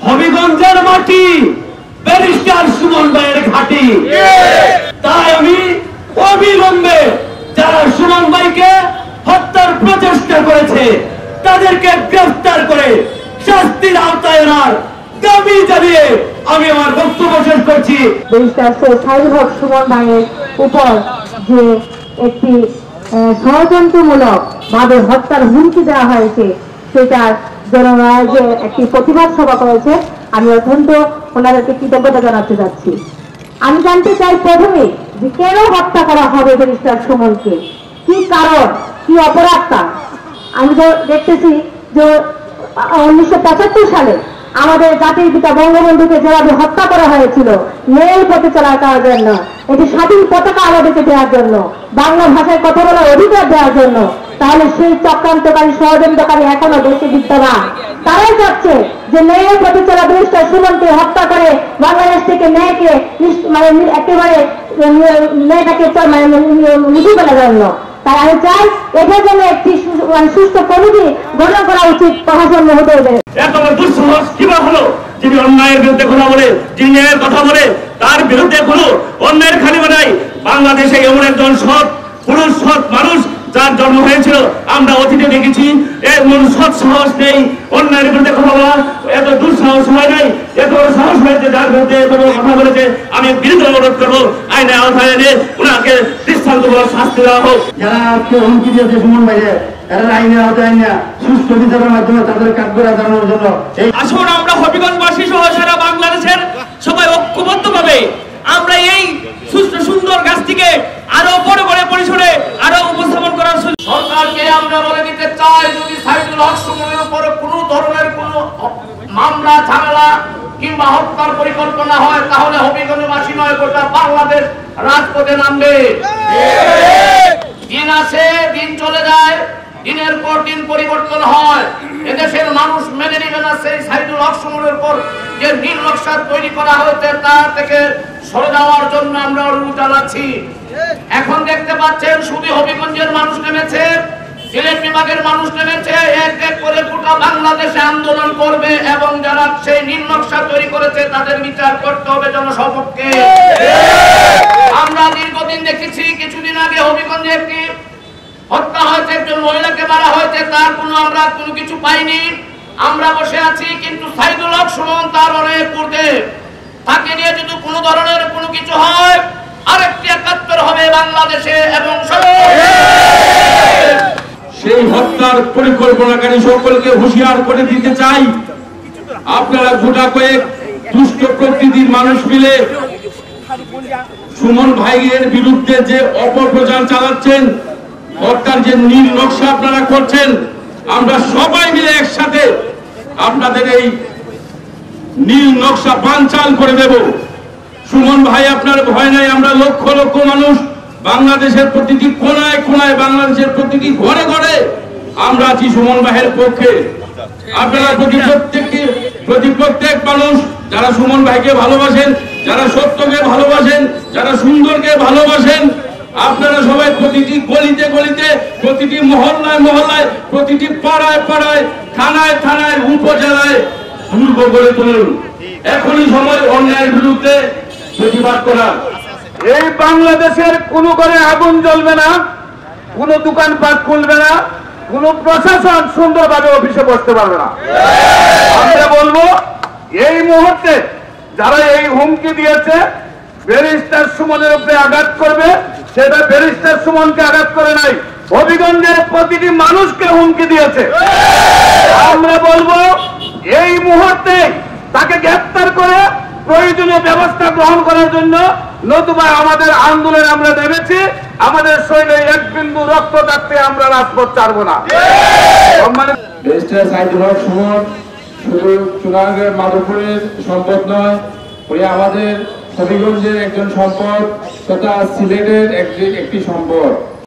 হবিগঞ্জের মাটি ব্যারিস্টার সুমন ভাইয়ের ঘাঁটি। তাই আমি অবিলম্বে যারা সুমন ভাইকে হত্যার প্রচেষ্টা করেছে তাদেরকে গ্রেফতার করে শাস্তির আওতায় আনার দাবি জানিয়ে আমি আমার বক্তব্য শেষ করছি। ব্যারিস্টার সাইদুল হক সুমন ভাইয়ের উপর যে একটি ষড়যন্ত্রমূলক ভাবে হত্যার হুমকি দেওয়া হয়েছে সেটার জন্য যে একটি প্রতিবাদ সভা করেছে, আমি অত্যন্ত ওনাদেরকে কৃতজ্ঞতা জানাতে যাচ্ছি। আমি জানতে চাই প্রথমে যে কেন হত্যা করা হবে ব্যারিস্টার সুমনকে, কি কারণ, কি অপরাধ তার। আমি তো দেখতেছি যে 1975 সালে আমাদের জাতির পিতা বঙ্গবন্ধুকে যেভাবে হত্যা করা হয়েছিল ন্যায় পথে চলার জন্য, এটি স্বাধীন পতাকা আমাদেরকে দেওয়ার জন্য, বাংলা ভাষায় কথা বলার অধিকার দেওয়ার জন্য, তাহলে সেই চক্রান্তকারী ষড়যন্ত্রকারী এখনো দেশে বিদ্যমান। তারাই চাচ্ছে যে ন্যায় পথে চলা ব্যারিস্টার সুমনকে হত্যা করে বাংলাদেশ থেকে ন্যায়কে একেবারে ন্যায়টাকে মুছে ফেলার জন্য। তাই আমি চাই এটার জন্য একটি সুস্থ কমিটি গঠন করা উচিত প্রশাসন মহোদয়দের। এত বড় দুঃসাহস কিভাবে হলো? যিনি অন্যায়ের বিরুদ্ধে কথা বলে, যিনি ন্যায়ের কথা বলে, তার বিরুদ্ধে কোনো অন্যায়ের খালি বানাই। বাংলাদেশে এমন একজন সৎ পুরুষ, সৎ মানুষ যার জন্ম হয়েছিল আমরা অতীতে দেখেছি। এমন সৎ সাহস নেই অন্যায়ের বিরুদ্ধে কথা বলা, এত দুঃসাহস হয় নাই, এত বড় সাহস হয়েছে যার বিরুদ্ধে এত বড় কথা বলেছে। আমি বিরুদ্ধে অনুরোধ করবো আইনে আওতায় এনে ওনাকে দৃষ্টান্তমূলক শাস্তি দেওয়া হোক। যারা আজকে হুমকি দিয়েছে সুমন ভাইকে, এরা আইনের আওতায় নিয়ে সুস্থ বিচারের মাধ্যমে তাদের কাঠগড়া জানানোর জন্য আসুন আমরা হবিগঞ্জবাসী সহ সারা বাংলাদেশের সবাই ঐক্যবদ্ধ ভাবে আমরা এই সুস্থ সুন্দর গাছটিকে আরো বড় বড় পরিসরে আরো উপস্থাপন করার সরকারকে আমরা বলে দিতে চাই, যদি সাইদুল হক সুমনের উপর কোনো ধরনের কোনো মামলা ঝামেলা কিংবা হত্যার পরিকল্পনা হয় তাহলে হবিগঞ্জবাসী নয় গোটা বাংলাদেশ রাজপথে নামবে। দিন আসে দিন চলে যায়, দিনের পর দিন পরিবর্তন হয়, এদেশের মানুষ মেনে নেবে না। সেই সাইদুল হক সুমনের উপর যে নীল নকশা তৈরি করা হয়েছে তা থেকে সরে যাওয়ার জন্য আমরা অনুরোধ জানাচ্ছি। এখন দেখতে পাচ্ছেন শুধু হবিগঞ্জের মানুষ নেমেছে, সিলেট বিভাগের মানুষ নেমেছে, এক এক করে গোটা বাংলাদেশে আন্দোলন করবে এবং যারা সেই নীল নকশা তৈরি করেছে তাদের বিচার করতে হবে জনসমক্ষে। আমরা দীর্ঘদিন দেখেছি, কিছুদিন আগে হবিগঞ্জে একটি হত্যা হয়েছে, একজন মহিলাকে মারা হয়েছে, তার আমরা কোনো কিছু পাইনি, আমরা বসে আছি। কিন্তু সাইদুল হক সুমন তার অনেক পূর্বে, তাকে নিয়ে যদি কোনো ধরনের কোনো কিছু হয় আরেকটি ৭১ হবে বাংলাদেশে। এবং সেই হত্যার পরিকল্পনাকারী সকলকে হুঁশিয়ার করে দিতে চাই, আপনারা গোটা কয়েক দুষ্ট প্রকৃতির মানুষ মিলে সুমন ভাইয়ের বিরুদ্ধে যে অপপ্রচার চালাচ্ছেন, হত্যার যে নীল নকশা আপনারা করছেন, আমরা সবাই মিলে একসাথে আপনাদের এই নীল নকশা বানচাল করে দেব। সুমন ভাই আপনার ভয় নাই, আমরা লক্ষ লক্ষ মানুষ বাংলাদেশের প্রতিটি কোনায় কোনায়, বাংলাদেশের প্রতিটি ঘরে ঘরে আমরা আছি সুমন ভাইয়ের পক্ষে। আপনারা প্রত্যেক মানুষ যারা সুমন ভাইকে ভালোবাসেন, যারা সত্যকে ভালোবাসেন, যারা সুন্দরকে ভালোবাসেন, আপনারা সবাই প্রতিটি গলিতে গলিতে, প্রতিটি মহল্লায় মহল্লায়, প্রতিটি পাড়ায় পাড়ায়, থানায় থানায়, উপজেলায় দুর্গ গড়ে তুলুন। এখনই সময় অন্যায়ের বিরুদ্ধে প্রতিবাদ করার। এই বাংলাদেশের কোনো ঘরে আগুন জ্বলবে না, কোনো দোকানপাট খুলবে না, কোনো প্রশাসন সুন্দরভাবে অফিসে বসতে পারবে না। আমরা বলবো এই মুহূর্তে যারা এই হুমকি দিয়েছে ব্যারিস্টার সুমনের উপরে আঘাত করবে, সেটা ব্যারিস্টার সুমনকে আঘাত করে নাই, হবিগঞ্জের প্রতিটি মানুষকে হুমকি দিয়েছে। আমরা বলবো এই মুহূর্তে তাকে গ্রেফতার করে প্রয়োজনীয় ব্যবস্থা গ্রহণ করার জন্য, নতুবা আমাদের আন্দোলন আমরা নেমেছি, আমাদের শরীরে এক বিন্দু রক্ত থাকতে আমরা রাজপথ ছাড়বো না। ব্যারিস্টার সাইদুল হক সুমন শুধু চুনারগাঁও মাধবপুরের সম্পদ নয়, উনি আমাদের হবিগঞ্জের একজন সম্পদ তথা সিলেটের একটি সম্পদ।